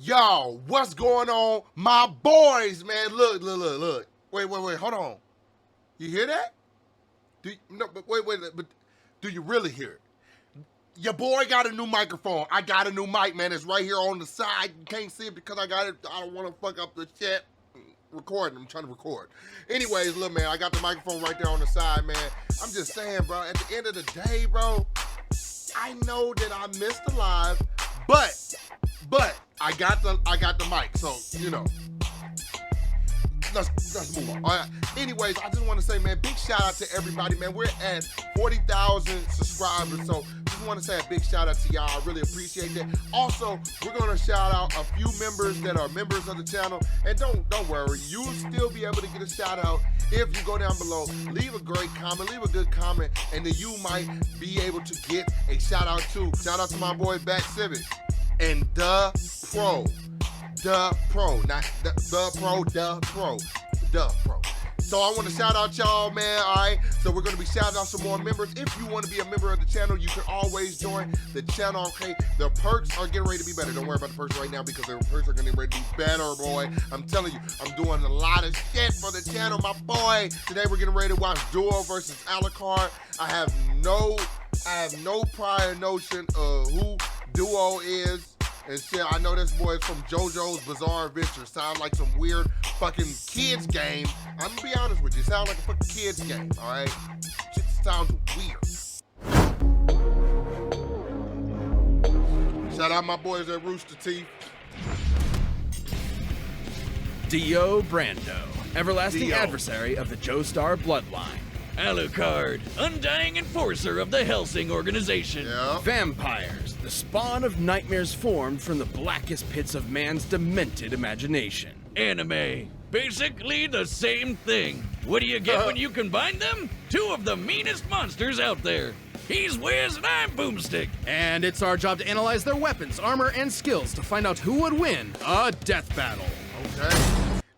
Yo, what's going on, my boys, man? Look. Wait, hold on. You hear that? But do you really hear it? Your boy got a new microphone. I got a new mic, man. It's right here on the side. You can't see it because I got it. I don't want to fuck up the chat. Recording. I'm trying to record. Anyways, look, man, I got the microphone right there on the side, man. I'm just saying, bro, at the end of the day, bro, I know that I missed the live, but I got the mic, so you know. Let's move on. All right. Anyways, I just want to say, man, big shout out to everybody, man. We're at 40,000 subscribers, so just want to say a big shout out to y'all. I really appreciate that. Also, we're gonna shout out a few members that are members of the channel, and don't worry, you'll still be able to get a shout out if you go down below, leave a great comment, leave a good comment, and then you might be able to get a shout out too. Shout out to my boy Back Civic and the Pro. The Pro, not the Pro. So I want to shout out y'all, man, all right? So we're going to be shouting out some more members. If you want to be a member of the channel, you can always join the channel, okay? The perks are getting ready to be better. Don't worry about the perks right now because the perks are getting ready to be better, boy. I'm telling you, I'm doing a lot of shit for the channel, my boy. Today we're getting ready to watch Duo versus Alucard. I have no prior notion of who Duo is. And shit, I know this boy is from JoJo's Bizarre Adventure. Sound like some weird fucking kids game. I'm gonna be honest with you, sound like a fucking kids game, all right? Shit sounds weird. Shout out my boys at Rooster Teeth. Dio Brando, everlasting adversary of the Joestar bloodline. Alucard, undying enforcer of the Helsing organization. Yeah. Vampires, the spawn of nightmares formed from the blackest pits of man's demented imagination. Anime, basically the same thing. What do you get when you combine them? Two of the meanest monsters out there. He's Wiz and I'm Boomstick. And it's our job to analyze their weapons, armor, and skills to find out who would win a death battle. Okay.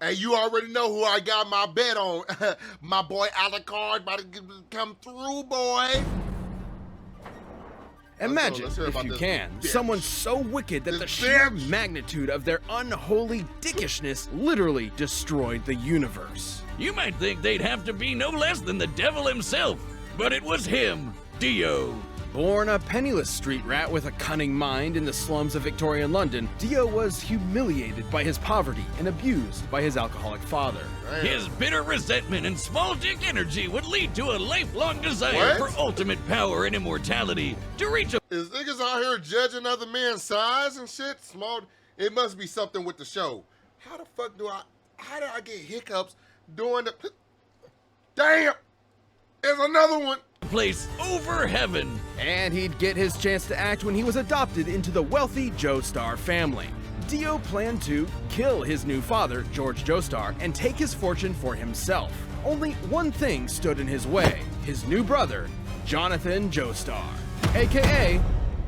Hey, you already know who I got my bet on. My boy Alucard about to come through, boy. Imagine, if you can, someone so wicked that the sheer magnitude of their unholy dickishness literally destroyed the universe. You might think they'd have to be no less than the devil himself, but it was him, Dio. Born a penniless street rat with a cunning mind in the slums of Victorian London, Dio was humiliated by his poverty and abused by his alcoholic father. Damn. His bitter resentment and small dick energy would lead to a lifelong desire for ultimate power and immortality to reach a— Is niggas out here judging other men's size and shit? Small, it must be something with the show. How did I get hiccups doing the— Damn! There's another one! place over heaven. And he'd get his chance to act when he was adopted into the wealthy Joestar family. Dio planned to kill his new father, George Joestar, and take his fortune for himself. Only one thing stood in his way: his new brother, Jonathan Joestar, aka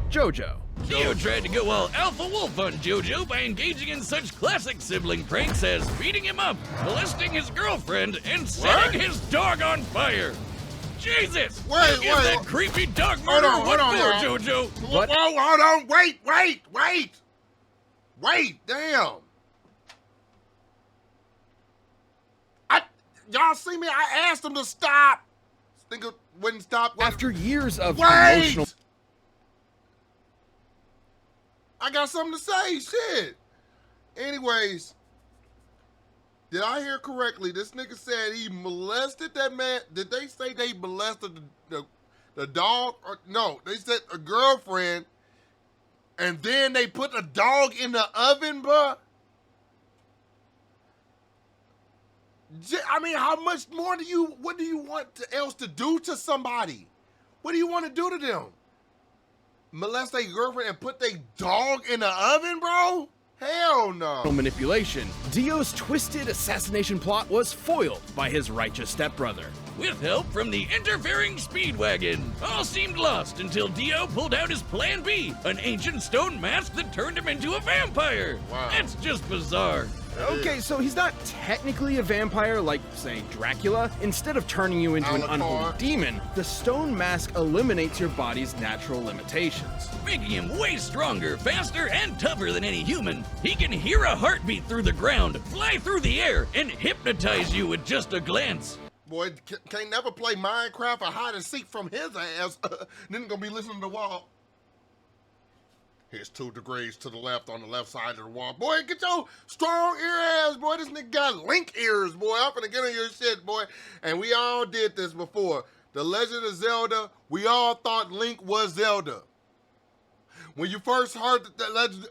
Jojo. Dio tried to go all alpha wolf on Jojo by engaging in such classic sibling pranks as beating him up, molesting his girlfriend, and setting his dog on fire. Jesus! Wait, give that creepy dog murder hold on, Jojo. Whoa, hold on, wait, damn. Y'all see me? I asked him to stop. This nigga wouldn't stop. After years of emotional— I got something to say, shit. Anyways, did I hear correctly? This nigga said he molested that man. Did they say they molested the dog? Or, no, they said a girlfriend, and then they put the dog in the oven, bruh? I mean, how much more what do you want else to do to somebody? What do you want to do to them? Molest their girlfriend and put their dog in the oven, bro? Hell no. Manipulation, Dio's twisted assassination plot was foiled by his righteous stepbrother. With help from the interfering Speedwagon, all seemed lost until Dio pulled out his Plan B, an ancient stone mask that turned him into a vampire. Wow. It's just bizarre. Okay, so he's not technically a vampire like, say, Dracula. Instead of turning you into an Alucard. unholy demon, the stone mask eliminates your body's natural limitations. Making him way stronger, faster, and tougher than any human. He can hear a heartbeat through the ground, fly through the air, and hypnotize you with just a glance. Boy, can't never play Minecraft or hide and seek from his ass. Then gonna be listening to the wall. Here's 2 degrees to the left on the left side of the wall. Boy, get your strong ear ass, boy. This nigga got link ears, boy. I'm finna get on your shit, boy. And we all did this before. The Legend of Zelda, we all thought Link was Zelda. When you first heard the legend,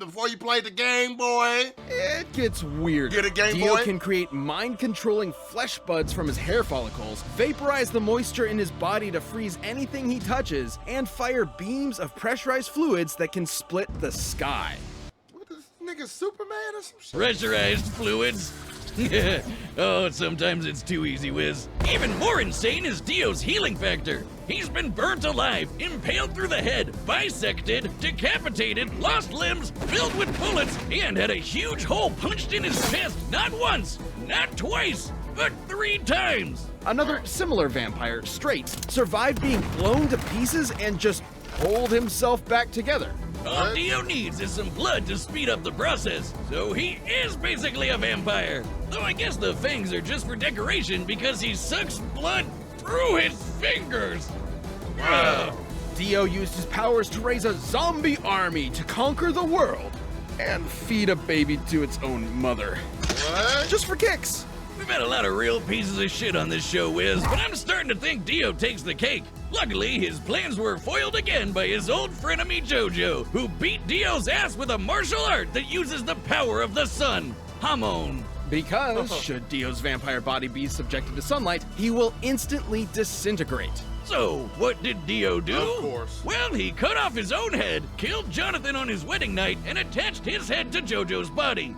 before you played the game, boy. It gets weird. Get a Game Dio Boy? can create mind-controlling flesh buds from his hair follicles, vaporize the moisture in his body to freeze anything he touches, and fire beams of pressurized fluids that can split the sky. What is this nigga, Superman or some shit? Pressurized fluids. Oh, sometimes it's too easy, Wiz. Even more insane is Dio's healing factor. He's been burnt alive, impaled through the head, bisected, decapitated, lost limbs, filled with bullets, and had a huge hole punched in his chest not once, not twice, but 3 times. Another similar vampire, Straight, survived being blown to pieces and just pulled himself back together. All Dio needs is some blood to speed up the process, so he is basically a vampire. Though I guess the fangs are just for decoration because he sucks blood through his fingers. Ugh. Dio used his powers to raise a zombie army to conquer the world and feed a baby to its own mother. What? Just for kicks. We've had a lot of real pieces of shit on this show, Wiz, but I'm starting to think Dio takes the cake. Luckily, his plans were foiled again by his old frenemy JoJo, who beat Dio's ass with a martial art that uses the power of the sun, Hamon. Because, should Dio's vampire body be subjected to sunlight, he will instantly disintegrate. So, what did Dio do? Of course. Well, he cut off his own head, killed Jonathan on his wedding night, and attached his head to JoJo's body.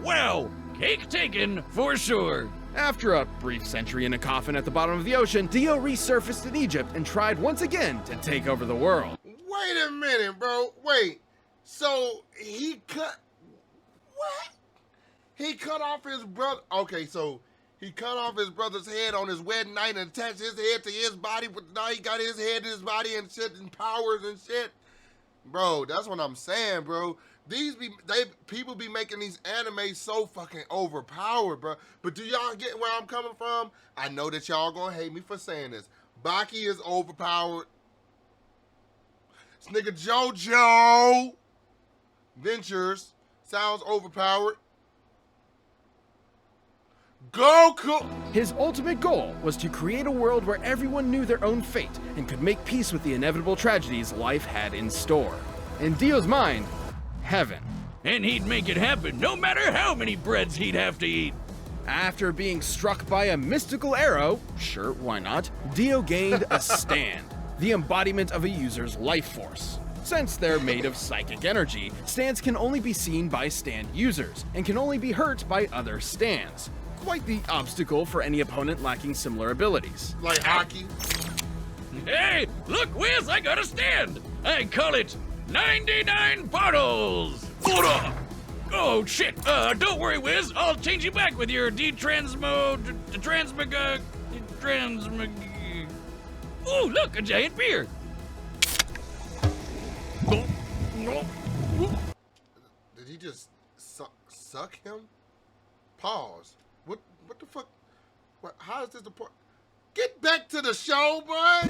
Wow, cake taken for sure. After a brief century in a coffin at the bottom of the ocean, Dio resurfaced in Egypt and tried once again to take over the world. Wait a minute, bro. Wait. So he cut. What? He cut off his brother. Okay, so he cut off his brother's head on his wedding night and attached his head to his body, but now he got his head in his body and shit and powers and shit. Bro, that's what I'm saying, bro. People be making these animes so fucking overpowered, bro. But do y'all get where I'm coming from? I know that y'all gonna hate me for saying this. Baki is overpowered. This nigga JoJo Ventures sounds overpowered. Goku! His ultimate goal was to create a world where everyone knew their own fate and could make peace with the inevitable tragedies life had in store. In Dio's mind, heaven. And he'd make it happen no matter how many breads he'd have to eat. After being struck by a mystical arrow, sure, why not, Dio gained a stand, the embodiment of a user's life force. Since they're made of psychic energy, stands can only be seen by stand users, and can only be hurt by other stands. Quite the obstacle for any opponent lacking similar abilities. Like hockey. Hey, look, Wiz, I got a stand. I call it 99 bottles. Oh, shit. Don't worry, Wiz. I'll change you back with your Ooh, look, a giant beer. Did he just suck him? Pause. What the fuck? What, how is this the point? Get back to the show, boy!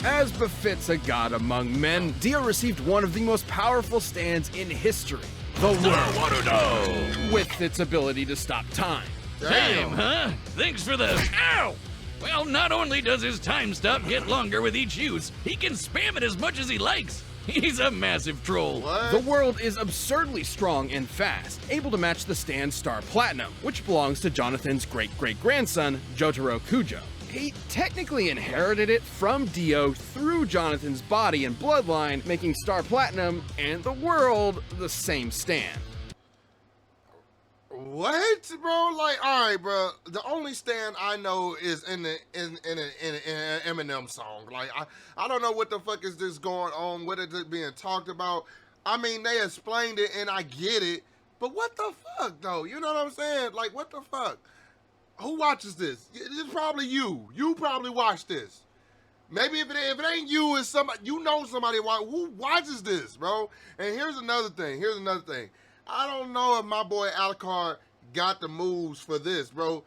As befits a god among men, Dio received one of the most powerful stands in history, the world, with its ability to stop time. Damn, huh? Thanks for the... Ow! Well, not only does his time stop get longer with each use, he can spam it as much as he likes. He's a massive troll. What? The world is absurdly strong and fast, able to match the stand's Star Platinum, which belongs to Jonathan's great-great-grandson, Jotaro Kujo. He technically inherited it from Dio through Jonathan's body and bloodline, making Star Platinum and the world the same stand. What, bro? Like, all right, bro. The only stand I know is in an Eminem song. Like, I don't know what the fuck is this going on. What is it being talked about? I mean, they explained it and I get it, but what the fuck though? You know what I'm saying? Like, what the fuck? Who watches this? It's probably you. You probably watch this. Maybe if it ain't you, it's somebody, you know somebody who watches this, bro. And here's another thing. I don't know if my boy Alucard got the moves for this, bro.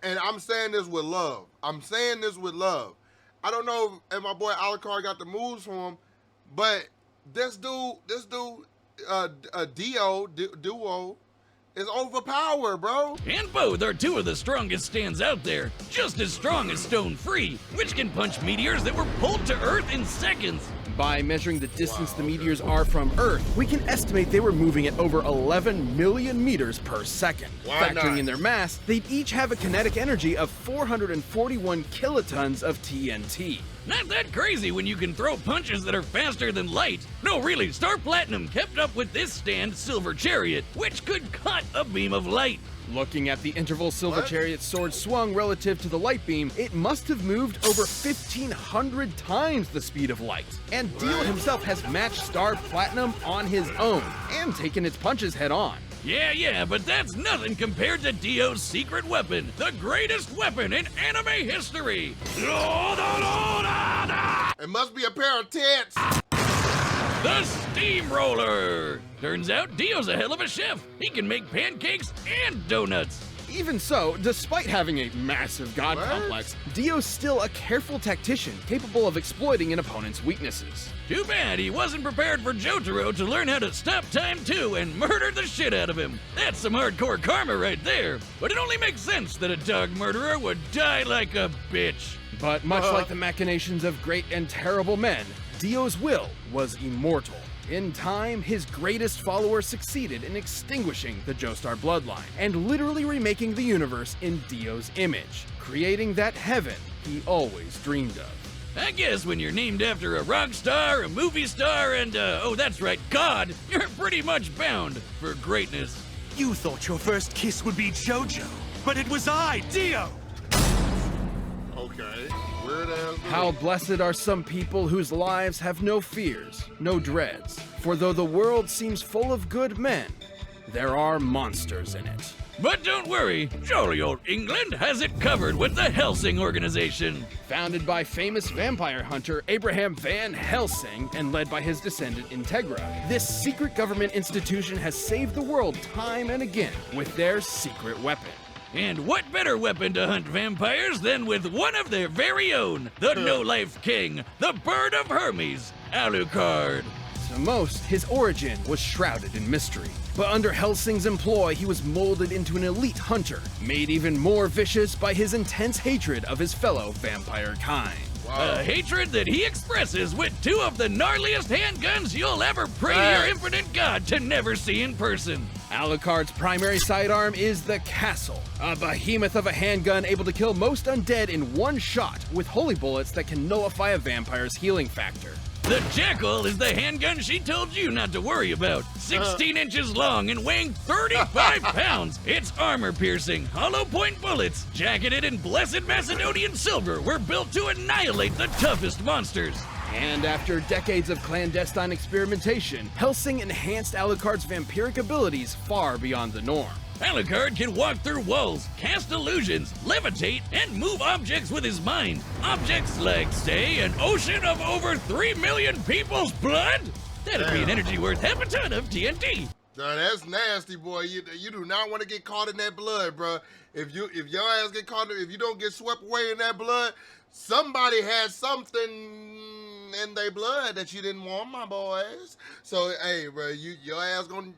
And I'm saying this with love. I don't know if my boy Alucard got the moves for him, but this duo is overpowered, bro. And both are two of the strongest stands out there, just as strong as Stone Free, which can punch meteors that were pulled to Earth in seconds. By measuring the distance the meteors are from Earth, we can estimate they were moving at over 11 million meters per second. Factoring in their mass, they'd each have a kinetic energy of 441 kilotons of TNT. Not that crazy when you can throw punches that are faster than light. No, really, Star Platinum kept up with this stand, Silver Chariot, which could cut a beam of light. Looking at the interval Silver Chariot's sword swung relative to the light beam, it must have moved over 1,500 times the speed of light. And Dio himself has matched Star Platinum on his own, and taken its punches head on. Yeah, but that's nothing compared to Dio's secret weapon, the greatest weapon in anime history. It must be a pair of tits. The Steamroller! Turns out Dio's a hell of a chef. He can make pancakes and donuts. Even so, despite having a massive god complex, Dio's still a careful tactician capable of exploiting an opponent's weaknesses. Too bad he wasn't prepared for Jotaro to learn how to stop time too and murder the shit out of him. That's some hardcore karma right there. But it only makes sense that a dog murderer would die like a bitch. But much like the machinations of great and terrible men, Dio's will was immortal. In time, his greatest follower succeeded in extinguishing the Joestar bloodline and literally remaking the universe in Dio's image, creating that heaven he always dreamed of. I guess when you're named after a rock star, a movie star, and, oh, that's right, God, you're pretty much bound for greatness. You thought your first kiss would be JoJo, but it was I, Dio! Okay, weird ass. How blessed are some people whose lives have no fears, no dreads. For though the world seems full of good men, there are monsters in it. But don't worry, jolly old England has it covered with the Helsing organization. Founded by famous vampire hunter Abraham Van Helsing and led by his descendant Integra, this secret government institution has saved the world time and again with their secret weapon. And what better weapon to hunt vampires than with one of their very own, the no-life king, the Bird of Hermes, Alucard. To most, his origin was shrouded in mystery. But under Helsing's employ, he was molded into an elite hunter, made even more vicious by his intense hatred of his fellow vampire kind. A hatred that he expresses with two of the gnarliest handguns you'll ever pray to your infinite god to never see in person. Alucard's primary sidearm is the Castle, a behemoth of a handgun able to kill most undead in one shot with holy bullets that can nullify a vampire's healing factor. The Jackal is the handgun she told you not to worry about. 16 inches long and weighing 35 pounds. Its armor-piercing, hollow-point bullets, jacketed in blessed Macedonian silver, were built to annihilate the toughest monsters. And after decades of clandestine experimentation, Helsing enhanced Alucard's vampiric abilities far beyond the norm. Alucard can walk through walls, cast illusions, levitate, and move objects with his mind. Objects like, say, an ocean of over 3 million people's blood? That'd be an energy worth half a ton of TNT. Now, that's nasty, boy. You do not want to get caught in that blood, bro. If your ass get caught, if you don't get swept away in that blood, somebody had something in their blood that you didn't want, my boys. So, hey, bro, your ass gonna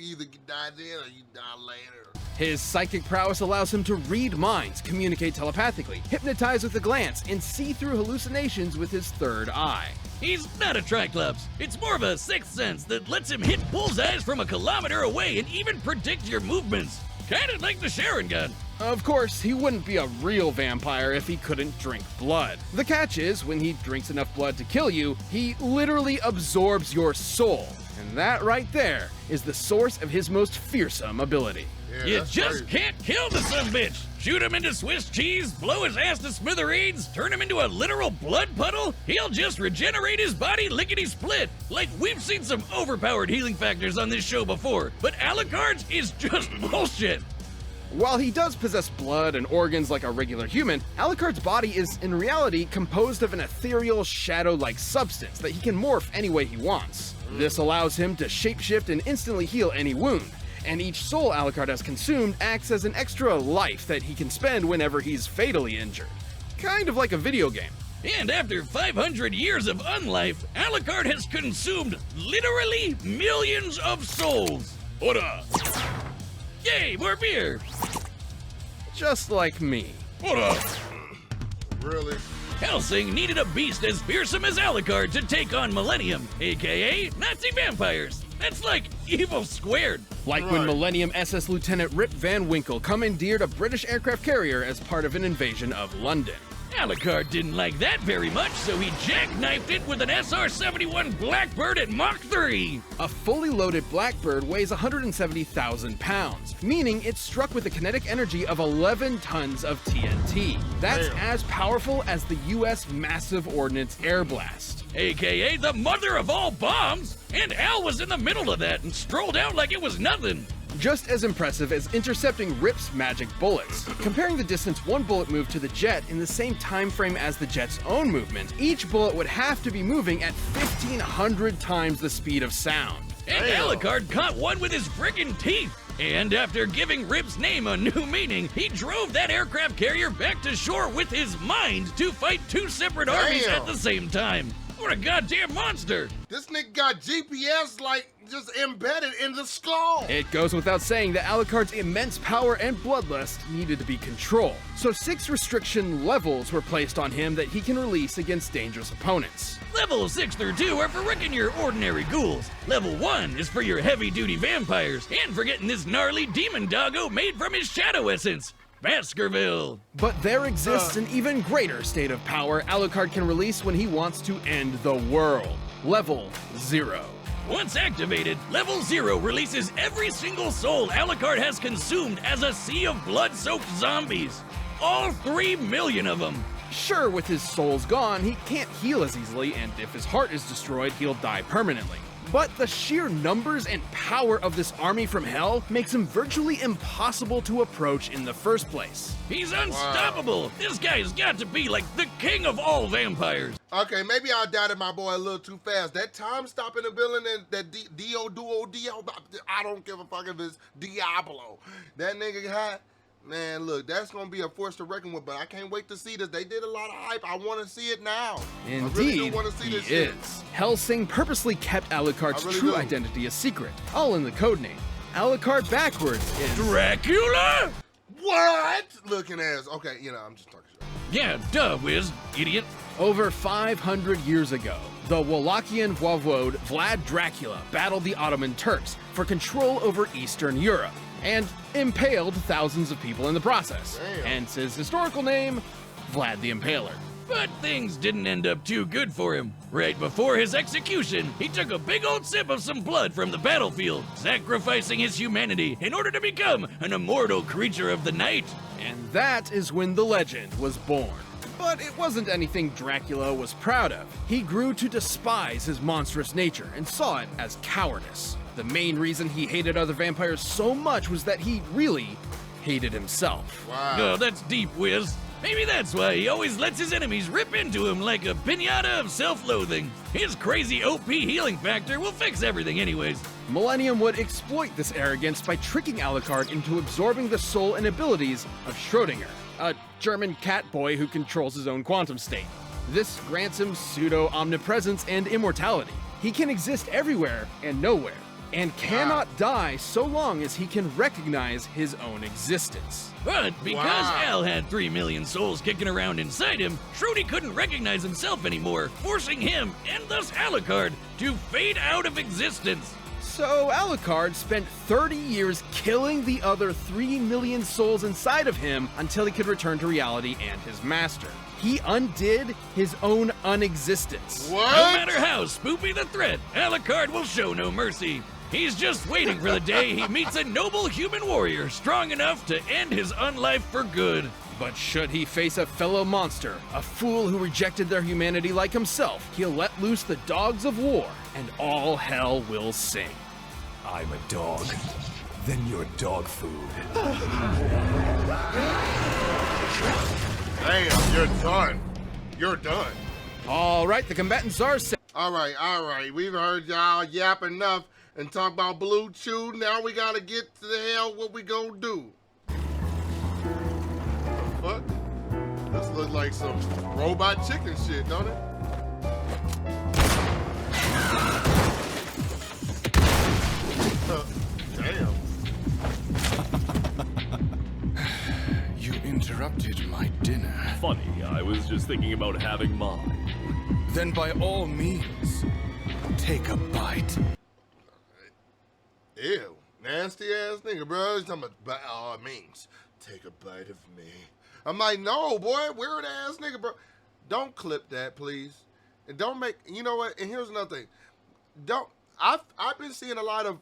either die then or you die later. His psychic prowess allows him to read minds, communicate telepathically, hypnotize with a glance, and see through hallucinations with his third eye. He's not a Triclops. It's more of a sixth sense that lets him hit bullseyes from a kilometer away and even predict your movements. Kinda like the Sharon gun. Of course, he wouldn't be a real vampire if he couldn't drink blood. The catch is, when he drinks enough blood to kill you, he literally absorbs your soul. And that right there is the source of his most fearsome ability. Yeah, You that's just crazy. can't kill the sumbitch. Shoot him into Swiss cheese, blow his ass to smithereens, turn him into a literal blood puddle. He'll just regenerate his body lickety-split. Like, we've seen some overpowered healing factors on this show before, but Alucard's is just bullshit. While he does possess blood and organs like a regular human, Alucard's body is in reality composed of an ethereal, shadow-like substance that he can morph any way he wants. This allows him to shapeshift and instantly heal any wound, and each soul Alucard has consumed acts as an extra life that he can spend whenever he's fatally injured. Kind of like a video game. And after 500 years of unlife, Alucard has consumed literally millions of souls. Ora! Yay, more beer! Just like me. Ora! Really? Helsing needed a beast as fearsome as Alucard to take on Millennium, aka Nazi vampires. That's like evil squared. Like when Right. Millennium SS Lieutenant Rip Van Winkle commandeered a British aircraft carrier as part of an invasion of London. Alucard didn't like that very much, so he jackknifed it with an SR-71 Blackbird at Mach 3. A fully loaded Blackbird weighs 170,000 pounds, meaning it's struck with a kinetic energy of 11 tons of TNT. That's Damn. as powerful as the US Massive Ordnance Air Blast. AKA the mother of all bombs. And Al was in the middle of that and strolled out like it was nothing. Just as impressive as intercepting Rip's magic bullets. Comparing the distance one bullet moved to the jet in the same time frame as the jet's own movement, each bullet would have to be moving at 1,500 times the speed of sound. And Damn. Alucard caught one with his friggin' teeth. And after giving Rip's name a new meaning, he drove that aircraft carrier back to shore with his mind to fight two separate armies Damn. at the same time. What a goddamn monster! This nigga got GPS like just embedded in the skull. It goes without saying that Alucard's immense power and bloodlust needed to be controlled, so 6 restriction levels were placed on him that he can release against dangerous opponents. Level 6 through 2 are for wrecking your ordinary ghouls. Level 1 is for your heavy-duty vampires, and for getting this gnarly demon doggo made from his shadow essence, Baskerville. But there exists an even greater state of power Alucard can release when he wants to end the world. Level 0. Once activated, Level 0 releases every single soul Alucard has consumed as a sea of blood-soaked zombies. All 3 million of them. Sure, with his souls gone, he can't heal as easily, and if his heart is destroyed, he'll die permanently. But the sheer numbers and power of this army from hell makes him virtually impossible to approach in the first place. He's unstoppable. This guy's got to be like the king of all vampires. Okay, maybe I doubted my boy a little too fast. That time stopping the villain and that Dio, I don't give a fuck if it's Diablo. That nigga had, man, look, that's gonna be a force to reckon with, but I can't wait to see this. They did a lot of hype. I want to see it now. I really Indeed, do want to see he this shit. is. Helsing purposely kept Alucard's I really true do. identity a secret, all in the codename. Alucard backwards is... Dracula? What? Looking ass. Okay, you know, I'm just talking shit. Yeah, duh, Wiz, idiot. Over 500 years ago, the Wallachian voivode Vlad Dracula battled the Ottoman Turks for control over Eastern Europe, and impaled thousands of people in the process. Damn. Hence his historical name, Vlad the Impaler. But things didn't end up too good for him. Right before his execution, he took a big old sip of some blood from the battlefield, sacrificing his humanity in order to become an immortal creature of the night. And that is when the legend was born. But it wasn't anything Dracula was proud of. He grew to despise his monstrous nature and saw it as cowardice. The main reason he hated other vampires so much was that he really hated himself. Wow. Oh, that's deep, Wiz. Maybe that's why he always lets his enemies rip into him like a piñata of self-loathing. His crazy OP healing factor will fix everything anyways. Millennium would exploit this arrogance by tricking Alucard into absorbing the soul and abilities of Schrödinger, a German cat boy who controls his own quantum state. This grants him pseudo-omnipresence and immortality. He can exist everywhere and nowhere, and cannot die so long as he can recognize his own existence. But because Wow. Al had 3 million souls kicking around inside him, Shruti couldn't recognize himself anymore, forcing him, and thus Alucard, to fade out of existence. So Alucard spent 30 years killing the other 3 million souls inside of him until he could return to reality and his master. He undid his own unexistence. What? No matter how spoopy the threat, Alucard will show no mercy. He's just waiting for the day he meets a noble human warrior strong enough to end his unlife for good. But should he face a fellow monster, a fool who rejected their humanity like himself, he'll let loose the dogs of war, and all hell will sing. I'm a dog. Then you're dog food. Damn, you're done. You're done. All right, the combatants are set. All right. We've heard y'all yap enough and talk about Blue Chew. Now we gotta get to the hell what we gonna do. What? This looks like some robot chicken shit, don't it? Damn. You interrupted my dinner. Funny, I was just thinking about having mine. Then by all means, take a bite. Ew. Nasty ass nigga, bro. He's talking about by all means, take a bite of me. I'm like, no, boy, weird ass nigga, bro. Don't clip that, please. And don't make, you know what? And here's another thing. I've been seeing a lot of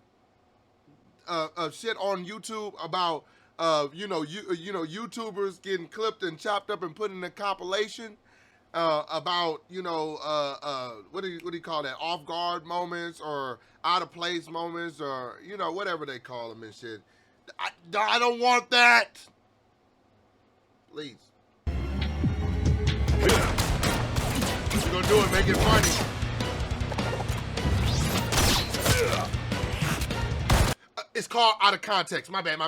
shit on YouTube about YouTubers getting clipped and chopped up and put in a compilation about what do you call that, off guard moments or out of place moments or whatever they call them and shit. I don't want that. Please. If you're gonna do it, make it funny. It's called out of context. My bad.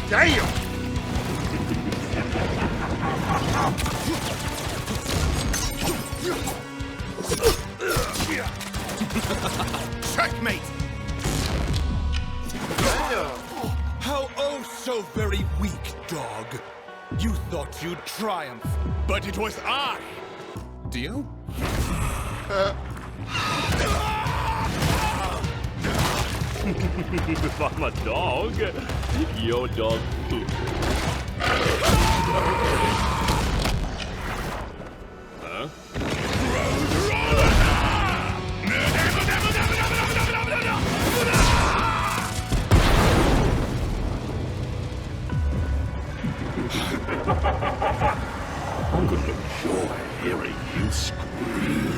Damn! Checkmate! Damn! How oh so very weak, dog. You thought you'd triumph, but it was I. Dio? If I'm a dog, you're dog food. Huh? I'm gonna enjoy hearing you scream.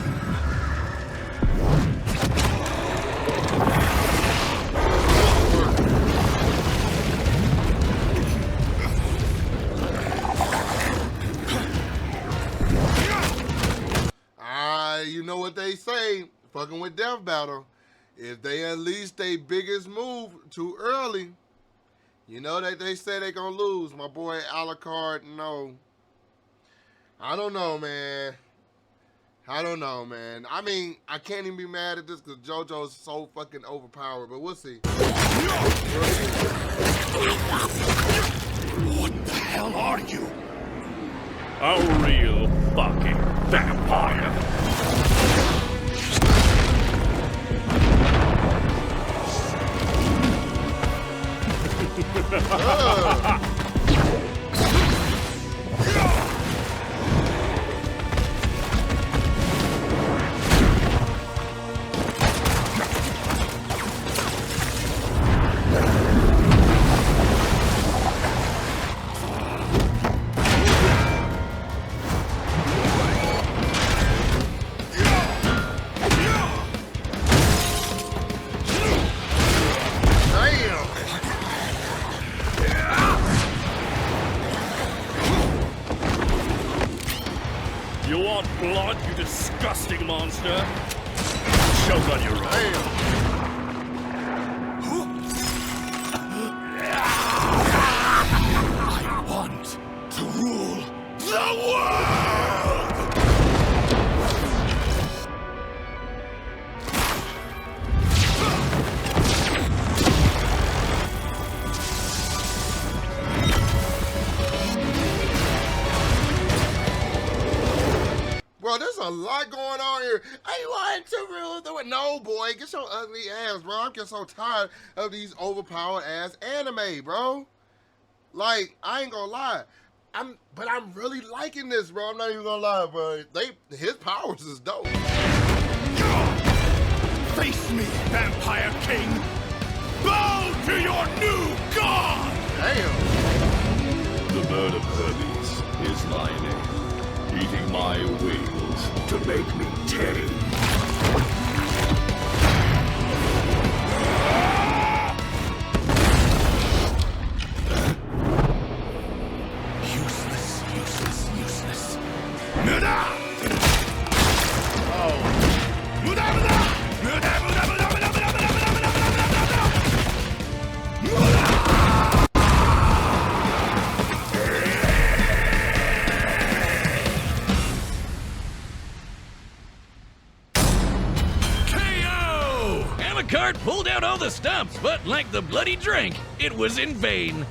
You know what they say, fucking with Death Battle. If they unleash their biggest move too early, you know that they say they gonna lose. My boy Alucard, no. I don't know, man. I mean, I can't even be mad at this because JoJo's so fucking overpowered, but we'll see. What the hell are you? A real fucking vampire. You want blood, you disgusting monster? Choke on your own. I want to rule the world! Bro, this a lot going on here. I want to rule the world. No, boy, get your ugly ass, bro. I'm getting so tired of these overpowered ass anime, bro. Like, I ain't gonna lie. But I'm really liking this, bro. I'm not even gonna lie, bro. His powers is dope. Face me, Vampire King! Bow to your new god! Damn. The bird of Hermes is my name, eating my wings to make me tame. Useless. Muda! Oh. Muda! Alucard pulled out all the stops, but like the bloody drink, it was in vain.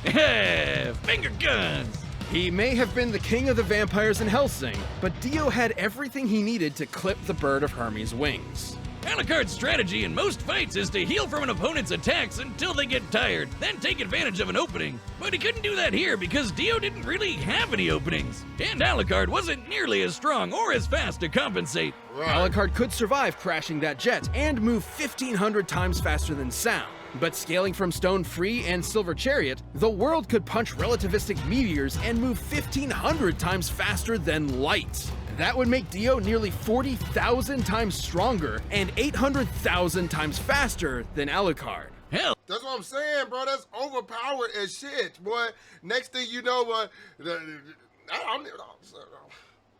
Finger guns! He may have been the king of the vampires in Hellsing, but Dio had everything he needed to clip the bird of Hermes' wings. Alucard's strategy in most fights is to heal from an opponent's attacks until they get tired, then take advantage of an opening. But he couldn't do that here because Dio didn't really have any openings. And Alucard wasn't nearly as strong or as fast to compensate. Right. Alucard could survive crashing that jet and move 1,500 times faster than sound. But scaling from Stone Free and Silver Chariot, the world could punch relativistic meteors and move 1,500 times faster than light. That would make Dio nearly 40,000 times stronger and 800,000 times faster than Alucard. Hell, That's what I'm saying, bro. That's overpowered as shit, boy. Next thing you know,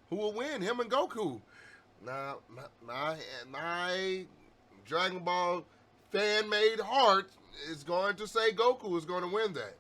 who will win? Him and Goku. Now, my Dragon Ball fan-made heart is going to say Goku is going to win that.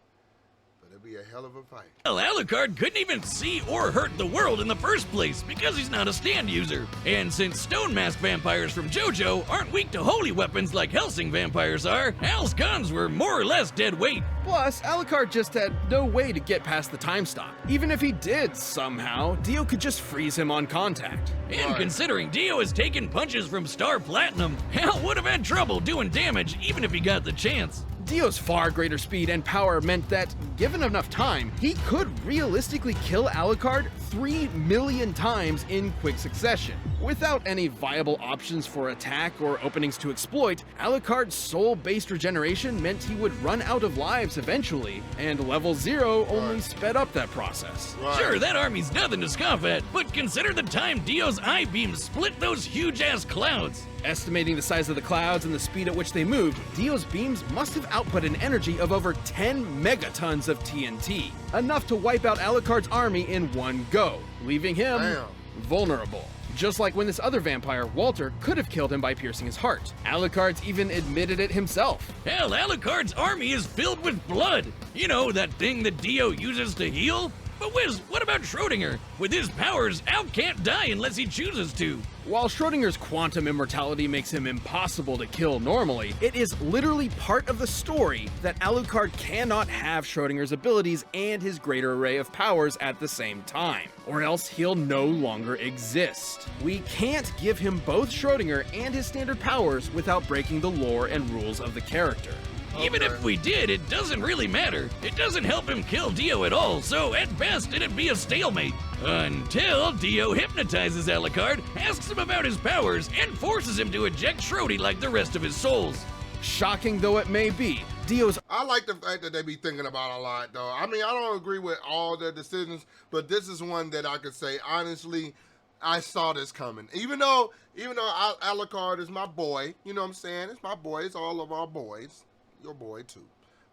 But it'll be a hell of a fight. Alucard couldn't even see or hurt the world in the first place because he's not a stand user. And since Stone Mask vampires from JoJo aren't weak to holy weapons like Hellsing vampires are, Al's guns were more or less dead weight. Plus, Alucard just had no way to get past the time stop. Even if he did somehow, Dio could just freeze him on contact. And Right. considering Dio has taken punches from Star Platinum, Al would have had trouble doing damage even if he got the chance. Dio's far greater speed and power meant that, given enough time, he could realistically kill Alucard 3 million times in quick succession. Without any viable options for attack or openings to exploit, Alucard's soul-based regeneration meant he would run out of lives eventually, and level 0 only sped up that process. Right. Sure, that army's nothing to scoff at, but consider the time Dio's eye beams split those huge-ass clouds. Estimating the size of the clouds and the speed at which they moved, Dio's beams must have output an energy of over 10 megatons of TNT, enough to wipe out Alucard's army in one go, leaving him Damn. vulnerable. Just like when this other vampire, Walter, could have killed him by piercing his heart. Alucard's even admitted it himself. Hell, Alucard's army is filled with blood. You know, that thing that Dio uses to heal? But Wiz, what about Schrodinger? With his powers, Al can't die unless he chooses to. While Schrodinger's quantum immortality makes him impossible to kill normally, it is literally part of the story that Alucard cannot have Schrodinger's abilities and his greater array of powers at the same time, or else he'll no longer exist. We can't give him both Schrodinger and his standard powers without breaking the lore and rules of the character. Even if we did, it doesn't really matter. It doesn't help him kill Dio at all, so at best it'd be a stalemate. Until Dio hypnotizes Alucard, asks him about his powers, and forces him to eject Schrody like the rest of his souls. Shocking though it may be, Dio's I like the fact that they be thinking about a lot, though. I mean, I don't agree with all their decisions, but this is one that I could say, honestly, I saw this coming. Even though Alucard is my boy, you know what I'm saying? It's my boy. It's all of our boys. Your boy, too.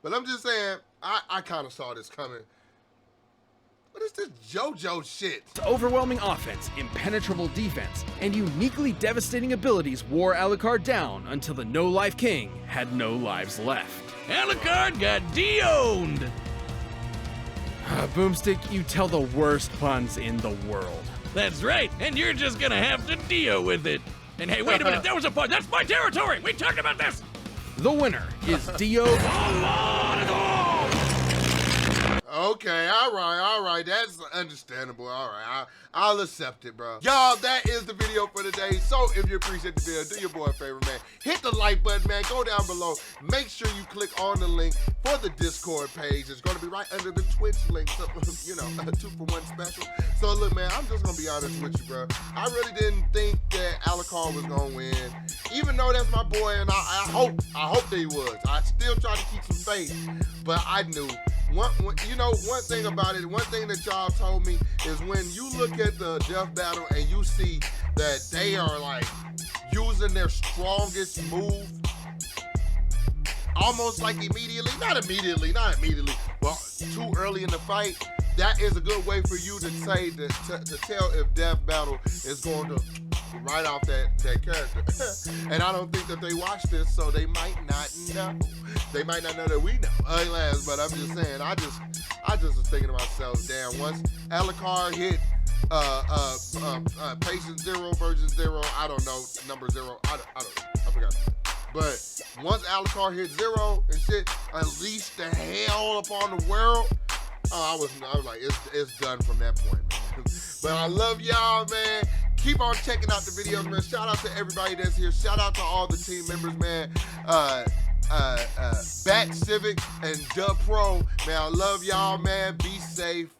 But I'm just saying, I kind of saw this coming. What is this JoJo shit? overwhelming offense, impenetrable defense, and uniquely devastating abilities wore Alucard down until the No-Life King had no lives left. Alucard got Dio-owned. Boomstick, you tell the worst puns in the world. That's right, and you're just gonna have to Dio with it. And hey, wait a minute, that was a pun. That's my territory. We talked about this. The winner is Dio. Okay, all right. That's understandable. All right, I'll accept it, bro. Y'all, that is the video for today. So if you appreciate the video, do your boy a favor, man. Hit the like button, man. Go down below. Make sure you click on the link for the Discord page. It's going to be right under the Twitch link. So, you know, a 2-for-1 special. So look, man, I'm just going to be honest with you, bro. I really didn't think that Alucard was going to win. Even though that's my boy, and I hope that he was. I still try to keep some faith, but I knew. One thing about it, one thing that y'all told me is when you look at the death battle and you see that they are like using their strongest move almost like immediately, not immediately, but too early in the fight, that is a good way for you to say to tell if death battle is going to right off that character. And I don't think that they watched this, so they might not know. They might not know that we know. But I'm just saying, I just was thinking to myself, damn, once Alucard hit patient 0, version 0, I don't know, number 0, I forgot. But once Alucard hit 0 and shit, unleashed the hell upon the world, I was like, it's done from that point, man. But I love y'all, man. Keep on checking out the videos, man. Shout out to everybody that's here. Shout out to all the team members, man. Bat Civic and Dub Pro, man. I love y'all, man. Be safe.